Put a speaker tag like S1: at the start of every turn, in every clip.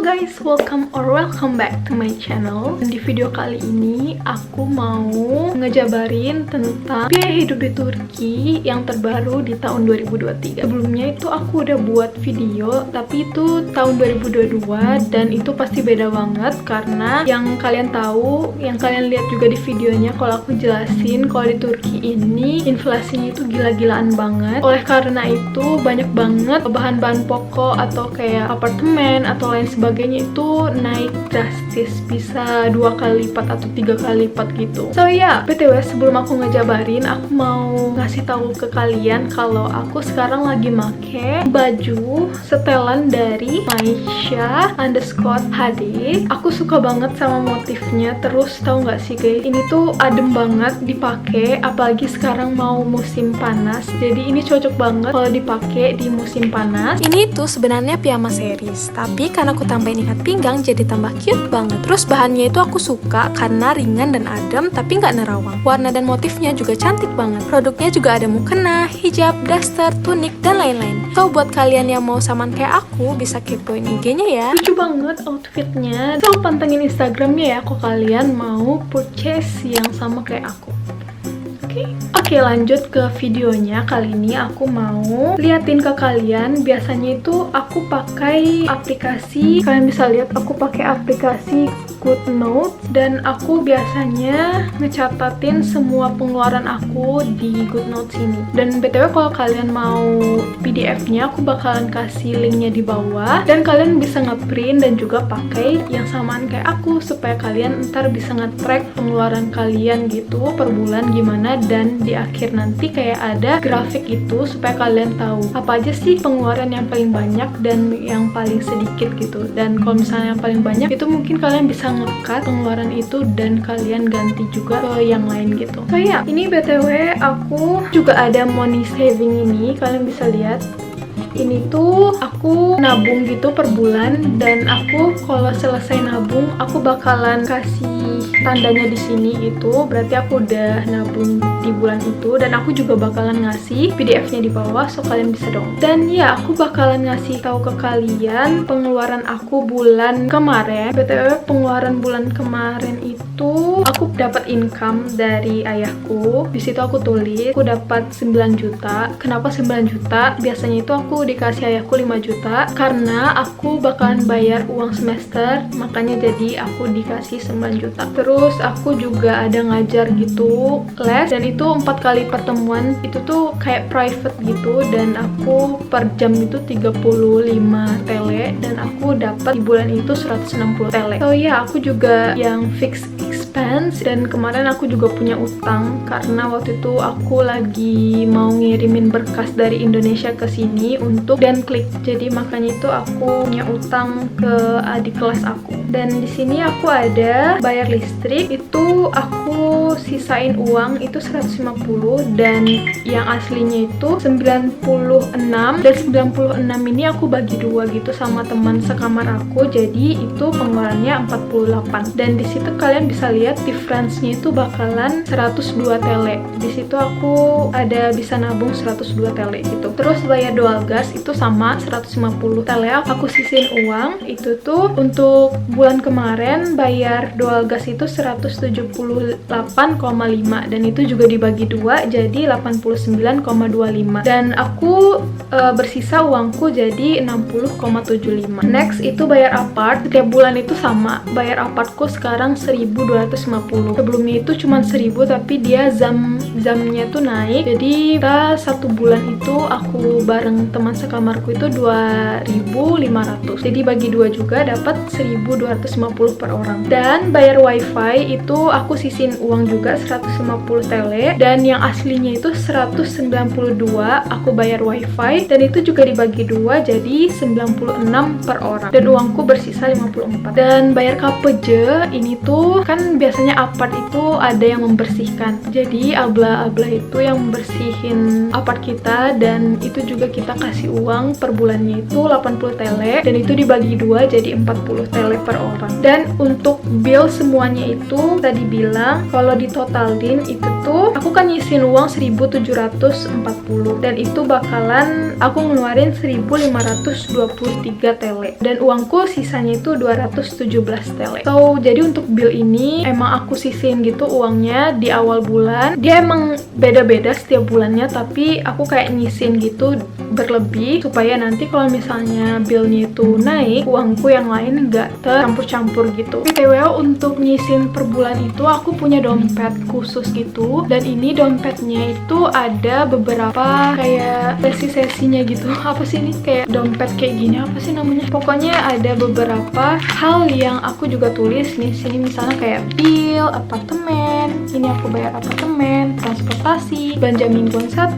S1: guys, welcome back to my channel. Di video kali ini aku mau ngejabarin tentang biaya hidup di Turki yang terbaru di tahun 2023. Sebelumnya itu aku udah buat video, tapi itu tahun 2022 dan itu pasti beda banget karena yang kalian tahu, yang kalian lihat juga di videonya kalau aku jelasin kalau di Turki ini inflasinya itu gila-gilaan banget. Oleh karena itu banyak banget bahan-bahan pokok atau kayak apartemen atau lain sebagainya itu naik drastis, bisa 2 kali lipat atau 3 kali lipat gitu. So ya, BTW sebelum aku ngejabarin, aku mau ngasih tahu ke kalian kalau aku sekarang lagi make baju setelan dari Maisha_HD. Aku suka banget sama motifnya, terus tahu nggak sih guys, ini tuh adem banget dipakai, apalagi sekarang mau musim panas. Jadi ini cocok banget kalau dipakai di musim panas. Ini tuh sebenarnya piyama series, tapi karena aku tambahin ikat pinggang jadi tambah cute banget. Terus bahannya itu aku suka karena ringan dan adem tapi nggak nerawang. Warna dan motifnya juga cantik banget. Produknya juga ada mukena, hijab, daster, tunik, dan lain-lain. So buat kalian yang mau saman kayak aku bisa kepoin IG-nya ya. Lucu banget outfitnya. So pantengin Instagramnya ya kalau kalian mau purchase yang sama kayak aku. Oke, lanjut ke videonya. Kali ini aku mau liatin ke kalian. Biasanya itu aku pakai aplikasi, kalian bisa lihat aku pakai aplikasi GoodNotes, dan aku biasanya ngecatatin semua pengeluaran aku di GoodNotes ini. Dan BTW kalau kalian mau PDF-nya aku bakalan kasih linknya di bawah, dan kalian bisa ngeprint dan juga pakai yang samaan kayak aku supaya kalian ntar bisa nge-track pengeluaran kalian gitu per bulan gimana, dan di akhir nanti kayak ada grafik itu supaya kalian tahu apa aja sih pengeluaran yang paling banyak dan yang paling sedikit gitu. Dan kalau misalnya yang paling banyak itu mungkin kalian bisa ngekat pengeluaran itu dan kalian ganti juga ke yang lain gitu. So ya, ini BTW aku juga ada money saving ini, kalian bisa lihat. Ini tuh aku nabung gitu per bulan, dan aku kalau selesai nabung aku bakalan kasih tandanya di sini gitu, berarti aku udah nabung di bulan itu, dan aku juga bakalan ngasih PDF-nya di bawah so kalian bisa dong. Dan ya, aku bakalan ngasih tahu ke kalian pengeluaran aku bulan kemarin. BTW pengeluaran bulan kemarin itu aku dapat income dari ayahku. Di situ aku tulis aku dapat 9 juta. Kenapa 9 juta? Biasanya itu aku dikasih ayahku 5 juta karena aku bakalan bayar uang semester, makanya jadi aku dikasih 9 juta. Terus aku juga ada ngajar gitu, les, dan itu 4 kali pertemuan. Itu tuh kayak private gitu, dan aku per jam itu 35 tele, dan aku dapat di bulan itu 160 tele. So ya, aku juga yang fix expense, dan kemarin aku juga punya utang karena waktu itu aku lagi mau ngirimin berkas dari Indonesia ke sini untuk dan klik, jadi makanya itu aku punya utang ke adik kelas aku. Dan di sini aku ada bayar listrik, itu aku sisain uang itu 150, dan yang aslinya itu 96, dan 96 ini aku bagi 2 gitu sama teman sekamar aku, jadi itu pengeluarannya 48. Dan di situ kalian bisa lihat difference-nya itu bakalan 102 tele. Di situ aku ada bisa nabung 102 tele gitu. Terus bayar dual gas itu sama 150 tele. Aku sisihin uang itu tuh untuk bulan kemarin bayar dual gas itu 178,5, dan itu juga dibagi 2 jadi 89,25, dan aku bersisa uangku jadi 60,75. Next itu bayar apart. Setiap bulan itu sama, bayar apartku sekarang 1.250. Sebelumnya itu cuma 1.000 tapi dia zamnya tuh naik, jadi kita 1 bulan itu aku bareng teman sekamarku itu 2.500, jadi bagi 2 juga dapat 1.250 per orang. Dan bayar wifi itu aku sisihin uang juga 150 tele, dan yang aslinya itu 192 aku bayar wifi, dan itu juga dibagi 2 jadi 96 per orang, dan uangku bersisa 54. Dan bayar KPJ ini tuh kan biasanya apart itu ada yang membersihkan, jadi Abla abla itu yang bersihin apart kita, dan itu juga kita kasih uang per bulannya itu 80 tele, dan itu dibagi dua jadi 40 tele per orang. Dan untuk bill semuanya itu tadi bilang kalau ditotalin itu tuh aku kan nyisin uang 1.740, dan itu bakalan aku ngeluarin 1.523 tele, dan uangku sisanya itu 217 tele. So jadi untuk bill ini emang aku sisihin gitu uangnya di awal bulan. Dia emang beda-beda setiap bulannya, tapi aku kayak nyisin gitu berlebih supaya nanti kalau misalnya billnya itu naik, uangku yang lain nggak tercampur-campur gitu. BTW untuk nyisin per bulan itu aku punya dompet khusus gitu, dan ini dompetnya itu ada beberapa kayak sesi-sesinya gitu. Apa sih ini, kayak dompet kayak gini, apa sih namanya, pokoknya ada beberapa hal yang aku juga tulis nih sini, misalnya kayak bill apartemen, ini aku bayar apartemen, transportasi, belanja mingguan 1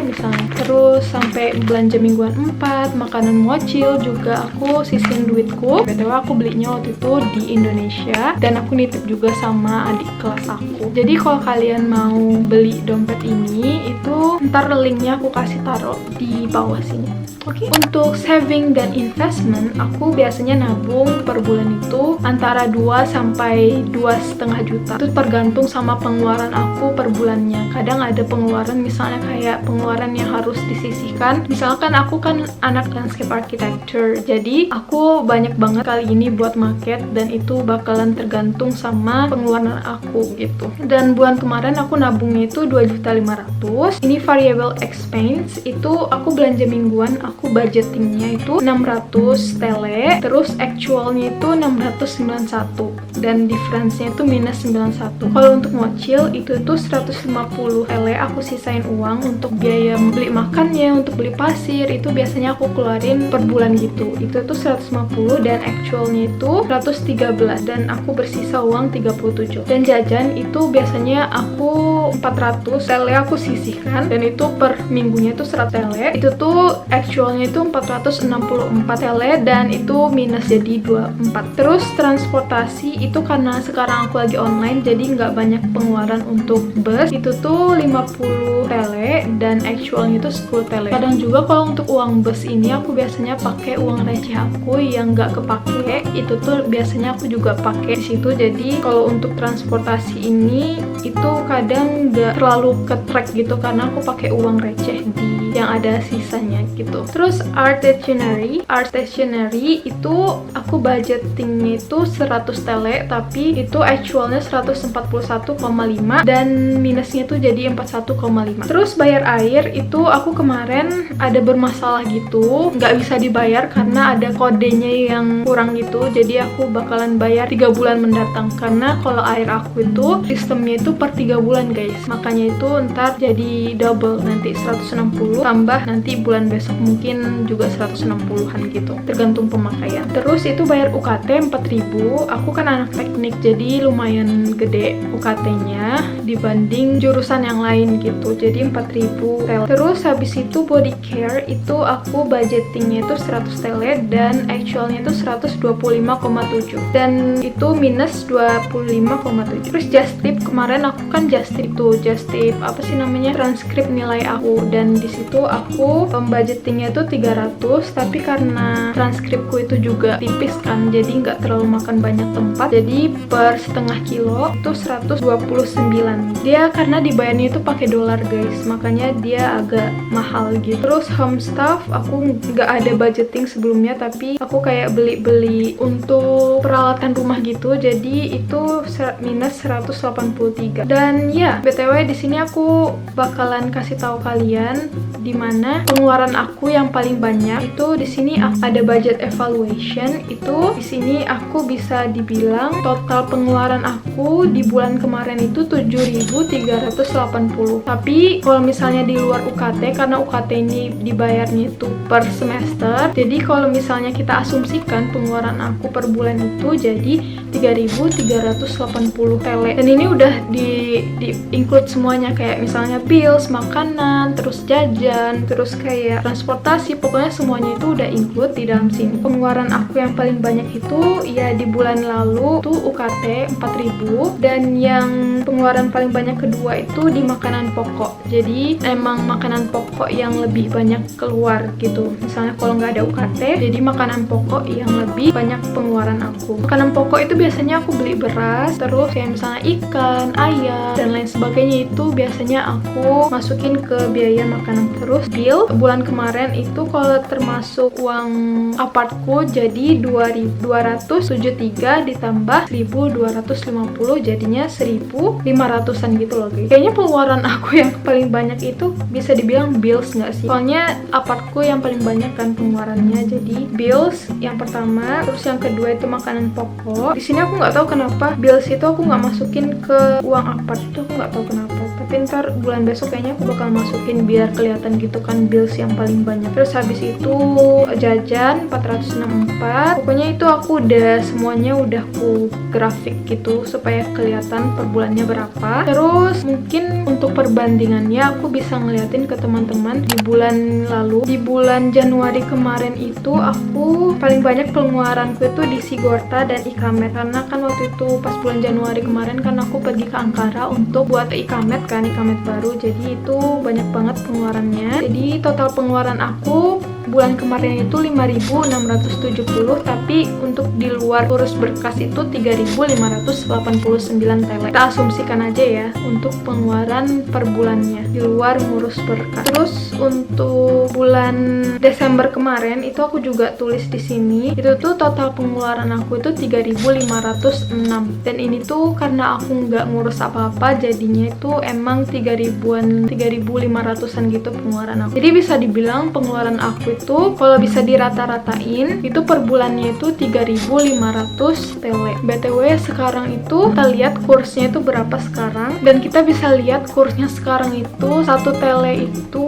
S1: misalnya, terus sampai belanja mingguan 4, makanan mochil juga aku sisihin duitku. BTW aku belinya waktu itu di Indonesia, dan aku nitip juga sama adik kelas aku. Jadi kalau kalian mau beli dompet ini, itu ntar linknya aku kasih taruh di bawah sini. Oke. Untuk saving dan investment, aku biasanya nabung per bulan itu antara 2 sampai 2,5 juta. Itu tergantung sama pengeluaran aku per bulannya. Kadang ada pengeluaran, misalnya kayak pengeluaran yang harus disisihkan. Misalkan aku kan anak landscape architecture, jadi aku banyak banget kali ini buat market, dan itu bakalan tergantung sama pengeluaran aku gitu. Dan bulan kemarin aku nabungnya itu 2.500.000. Ini variable expense, itu aku belanja mingguan, aku budgetingnya itu 600 tele, terus actualnya itu 691, dan difference-nya itu minus 91. Kalau untuk mochil itu tuh 150 tele aku sisain uang untuk biaya beli makannya, untuk beli pasir, itu biasanya aku keluarin per bulan gitu. Itu tuh 150, dan actualnya itu 113, dan aku bersisa uang 37. Dan jajan itu biasanya aku 400 tele aku sisihkan, dan itu per minggunya itu 100 tele. Itu tuh actualnya itu 464 tele, dan itu minus jadi 24. Terus transportasi itu karena sekarang aku lagi online, jadi nggak banyak pengeluaran untuk bus. Itu tuh 50 tele, dan actualnya itu 10 tele. Kadang juga kalau untuk uang bus ini aku biasanya pakai uang receh aku yang nggak kepake. Itu tuh biasanya aku juga pakai di situ. Jadi kalau untuk transportasi ini itu kadang nggak terlalu ke-track gitu, karena aku pakai uang receh di yang ada sisanya gitu. Terus art stationery itu aku budgetingnya itu 100 tele, tapi itu actualnya 141,5, dan minusnya tuh jadi 41,5. Terus bayar air itu aku kemarin ada bermasalah gitu, nggak bisa dibayar karena ada kodenya yang kurang gitu. Jadi aku bakalan bayar 3 bulan mendatang, karena kalau air aku itu sistemnya itu per 3 bulan guys, makanya itu ntar jadi double, nanti 160 tambah nanti bulan besok mungkin juga 160-an gitu, tergantung pemakaian. Terus itu bayar UKT 4.000. Aku kan anak teknik, jadi lumayan gede UKT-nya dibanding jurusan yang lain gitu, jadi 4.000 tele. Terus habis itu body care itu aku budgetingnya itu 100 tele, dan actualnya itu 125,7, dan itu minus 25,7. Terus just tip, kemarin aku kan just tip apa sih namanya, transkrip nilai aku, dan di situ aku budgetingnya itu 300, tapi karena transkripku itu juga tipis kan, jadi nggak terlalu makan banyak tempat, jadi per setengah kilo itu 129. Dia karena dibayarnya itu pakai dolar guys, makanya dia agak mahal gitu. Terus home stuff aku nggak ada budgeting sebelumnya, tapi aku kayak beli untuk peralatan rumah gitu, jadi itu minus 183. Dan ya BTW di sini aku bakalan kasih tahu kalian dimana pengeluaran aku yang paling banyak itu. Di sini ada budget evaluation, itu di sini aku bisa dibilang total pengeluaran aku di bulan kemarin itu 7.380. Tapi kalau misalnya di luar UKT, karena UKT ini dibayarnya itu per semester, jadi kalau misalnya kita asumsikan pengeluaran aku per bulan itu jadi 3.380 tele, dan ini udah di include semuanya, kayak misalnya bills, makanan, terus jajan, terus kayak transportasi, pokoknya semuanya itu udah include di dalam sini. Pengeluaran aku yang paling banyak itu ya di bulan lalu tuh UKT 4.000, dan yang pengeluaran paling banyak kedua itu di makanan pokok. Jadi emang makanan pokok yang lebih banyak keluar gitu. Misalnya kalau nggak ada UKT, jadi makanan pokok yang lebih banyak pengeluaran aku. Makanan pokok itu biasanya aku beli beras, terus kayak misalnya ikan, ayam, dan lain sebagainya, itu biasanya aku masukin ke biaya makanan. Terus bill bulan kemarin itu kalau termasuk uang apartku jadi 273 ditambah 1.250, jadinya 1.500-an gitu loh guys. Kayaknya pengeluaran aku yang paling banyak itu bisa dibilang bills nggak sih? Soalnya apartku yang paling banyak kan pengeluarannya, jadi bills yang pertama, terus yang kedua itu makanan pokok. Di sini aku nggak tahu kenapa bills itu aku nggak masukin ke uang apart, itu aku nggak tahu kenapa. Tapi ntar bulan besok kayaknya aku bakal masukin biar kelihatan gitu kan bills yang paling banyak. Terus habis itu jajan 464. Pokoknya itu aku udah semuanya udah aku grafik gitu supaya kelihatan per bulannya berapa. Terus mungkin untuk perbandingannya aku bisa ngeliatin ke teman-teman di bulan lalu. Di bulan Januari kemarin itu aku paling banyak pengeluaranku itu di Sigorta dan Ikamet, karena kan waktu itu pas bulan Januari kemarin kan aku pergi ke Ankara untuk buat Ikamet kan, Ikamet baru. Jadi itu banyak banget pengeluarannya. Jadi total pengeluaran aku bulan kemarin itu 5.670, tapi untuk di luar urus berkas itu 3.589 TL. Kita asumsikan aja ya untuk pengeluaran per bulannya di luar ngurus berkas. Terus untuk bulan Desember kemarin itu aku juga tulis di sini, itu tuh total pengeluaran aku itu 3.506, dan ini tuh karena aku nggak ngurus apa-apa jadinya itu emang 3.500-an gitu pengeluaran aku. Jadi bisa dibilang pengeluaran aku itu kalau bisa dirata-ratain itu per bulannya itu 3.500 TL. BTW sekarang itu kita lihat kursnya itu berapa sekarang, dan kita bisa lihat kursnya sekarang itu 1 TL itu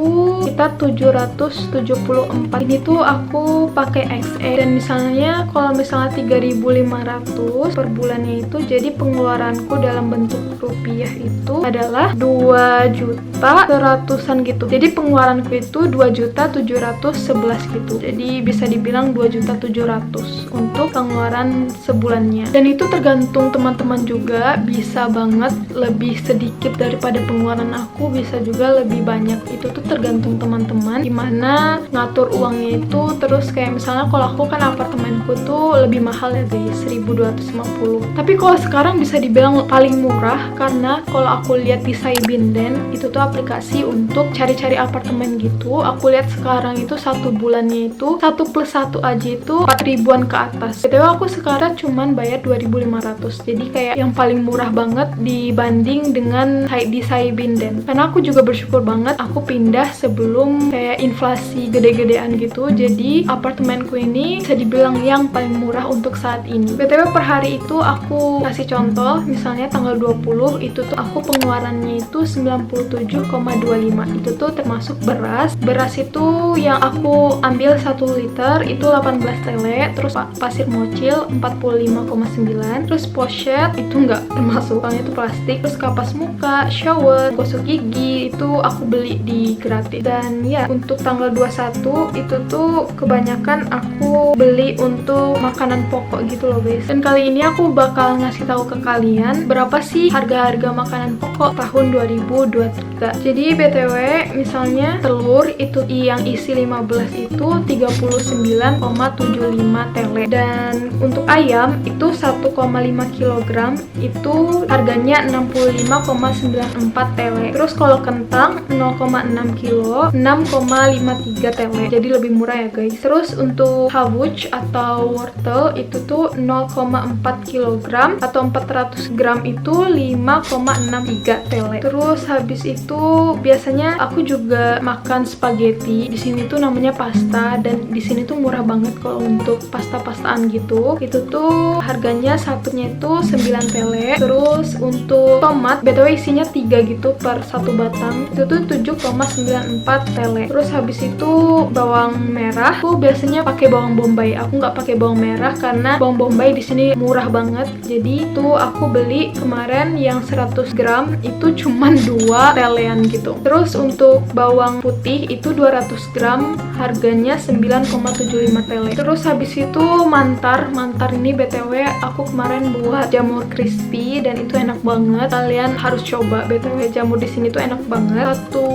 S1: kita 774. Ini tuh aku pakai XE, dan misalnya kalau misalnya 3.500 per bulannya itu, jadi pengeluaranku dalam bentuk rupiah itu adalah 2.100-an gitu. Jadi pengeluaranku itu 2.711 gitu. Jadi bisa dibilang 2.700.000 untuk pengeluaran sebulannya. Dan itu tergantung teman-teman juga, bisa banget lebih sedikit daripada pengeluaran aku, bisa juga lebih banyak. Itu tuh tergantung teman-teman gimana ngatur uangnya itu. Terus kayak misalnya kalau aku kan apartemenku tuh lebih mahal ya guys, 1.250. Tapi kalau sekarang bisa dibilang paling murah, karena kalau aku lihat di Saibinden itu tuh aplikasi untuk cari-cari apartemen gitu. Aku lihat sekarang itu satu bulannya itu 1+1 aja itu 4.000-an ke atas. BTW aku sekarang cuman bayar 2.500. Jadi kayak yang paling murah banget dibanding dengan di Saibinden. Karena aku juga bersyukur banget aku pindah sebelum kayak inflasi gede-gedean gitu. Jadi apartemenku ini bisa dibilang yang paling murah untuk saat ini. BTW per hari itu aku kasih contoh, misalnya tanggal 20 itu tuh aku pengeluarannya itu 97,25. Itu tuh termasuk beras. Beras itu yang aku ambil 1 liter itu 18 TL, terus pasir mocil 45,9, terus pochet itu nggak termasuk, soalnya itu plastik. Terus kapas muka, shower, gosok gigi itu aku beli di gratis. Dan ya untuk tanggal 21 itu tuh kebanyakan aku beli untuk makanan pokok gitu loh guys. Dan kali ini aku bakal ngasih tahu ke kalian berapa sih harga-harga makanan pokok tahun 2023. Jadi BTW misalnya telur itu yang isi 15 itu 39,75 TL, dan untuk ayam itu 1,5 kg itu harganya 65,94 TL. Terus kalau kentang 0,6 kilo 6,53 TL, jadi lebih murah ya guys. Terus untuk havuch atau wortel itu tuh 0,4 kg atau 400 gram itu 5,63 TL. Terus habis itu biasanya aku juga makan spaghetti. Di sini tuh namanya pasta, dan di sini tuh murah banget kalau untuk pasta-pastaan gitu. Itu tuh harganya satunya itu 9 TL. Terus untuk tomat BTW isinya 3 gitu per satu batang. Itu tuh 7,94 TL. Terus habis itu bawang merah, aku biasanya pakai bawang bombay. Aku nggak pakai bawang merah karena bawang bombay di sini murah banget. Jadi itu aku beli kemarin yang 100 gram itu cuman 2 TL-an gitu. Terus untuk bawang putih itu 200 gram harganya 9,75 tele. Terus habis itu mantar ini BTW aku kemarin buat jamur crispy dan itu enak banget. Kalian harus coba BTW, jamur di sini tuh enak banget. Satu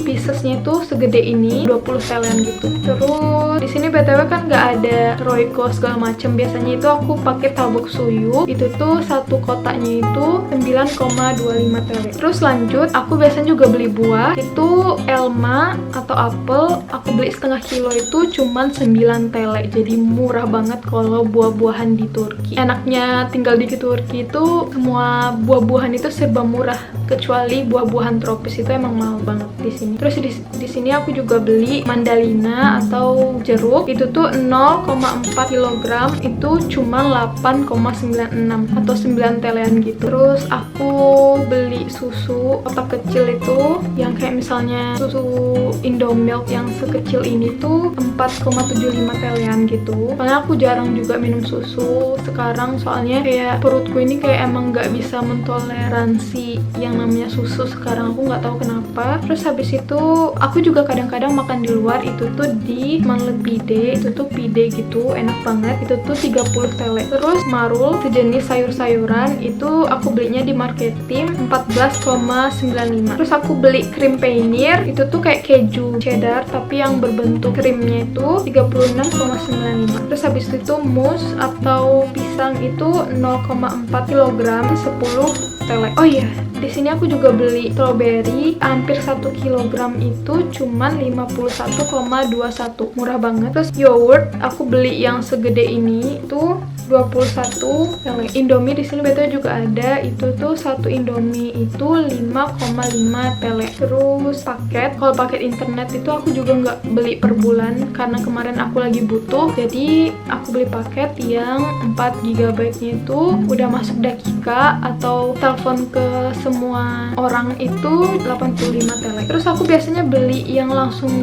S1: piecesnya itu segede ini, 20 telean gitu. Terus di sini BTW kan nggak ada royco segala macem. Biasanya itu aku pakai tabuk suyu. Itu tuh satu kotaknya itu 9,25 tele. Terus lanjut, aku biasanya juga beli buah. Itu elma atau apel, aku beli setengah kilo itu cuman 9 tele. Jadi murah banget kalau buah-buahan di Turki. Enaknya tinggal di Turki itu semua buah-buahan itu serba murah, kecuali buah-buahan tropis itu emang mahal banget di sini. Terus di sini aku juga beli mandalina atau jeruk. Itu tuh 0,4 kg itu cuma 8,96 atau 9 telean gitu. Terus aku beli susu kotak kecil itu yang kayak misalnya susu Indomilk yang sekecil ini tuh 4,75 telean gitu. Soalnya aku jarang juga minum susu sekarang, soalnya kayak perutku ini kayak emang nggak bisa mentoleransi yang namanya susu sekarang. Aku nggak tahu kenapa. Terus habis itu aku juga kadang-kadang makan di luar. Itu tuh di Manlepide, itu tuh pide gitu, enak banget. Itu tuh 30 tele. Terus marul sejenis sayur-sayuran itu aku belinya di Marketim 14,95. Terus aku beli krim paneer, itu tuh kayak keju cheddar tapi yang berbentuk krimnya itu 36,95. Terus habis itu mus atau pisang itu 0,4 kg 10 tele. Oh iya, di sini aku juga beli strawberry hampir 1 kg itu cuman 51,21. Murah banget. Terus yogurt aku beli yang segede ini tuh 21 tele. Indomie di sini betul juga ada. Itu tuh satu Indomie itu 5,5 tele. Terus paket, kalau paket internet itu aku juga nggak beli per bulan karena kemarin aku lagi butuh. Jadi aku beli paket yang 4 GB nya itu udah masuk dakika atau telepon ke semua orang itu 85 tele. Terus aku biasanya beli yang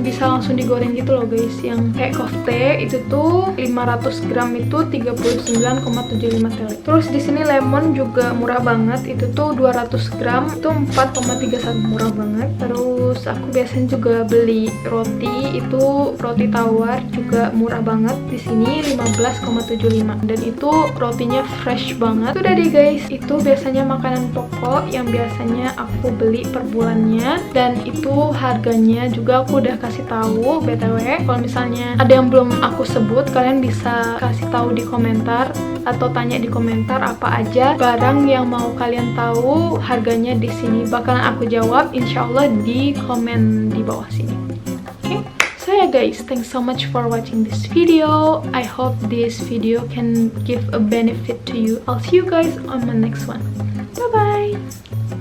S1: bisa langsung digoreng gitu loh guys, yang kayak kofte. Itu tuh 500 gram itu 39,75 tele. Terus di sini lemon juga murah banget. Itu tuh 200 gram itu 4,31, murah banget. Terus aku biasanya juga beli roti, itu roti tawar juga murah banget. Di sini 15,75 dan itu rotinya fresh banget. Udah deh guys, itu biasanya makanan pokok yang biasanya aku beli per bulannya, dan itu harganya juga aku udah kasih tahu BTW. Kalau misalnya ada yang belum aku sebut, kalian bisa kasih tahu di komentar atau tanya di komentar apa aja barang yang mau kalian tahu harganya di sini. Bakalan aku jawab insyaallah di komen di bawah sini. Oke? So yeah guys, thanks so much for watching this video. I hope this video can give a benefit to you. I'll see you guys on my next one. Bye bye.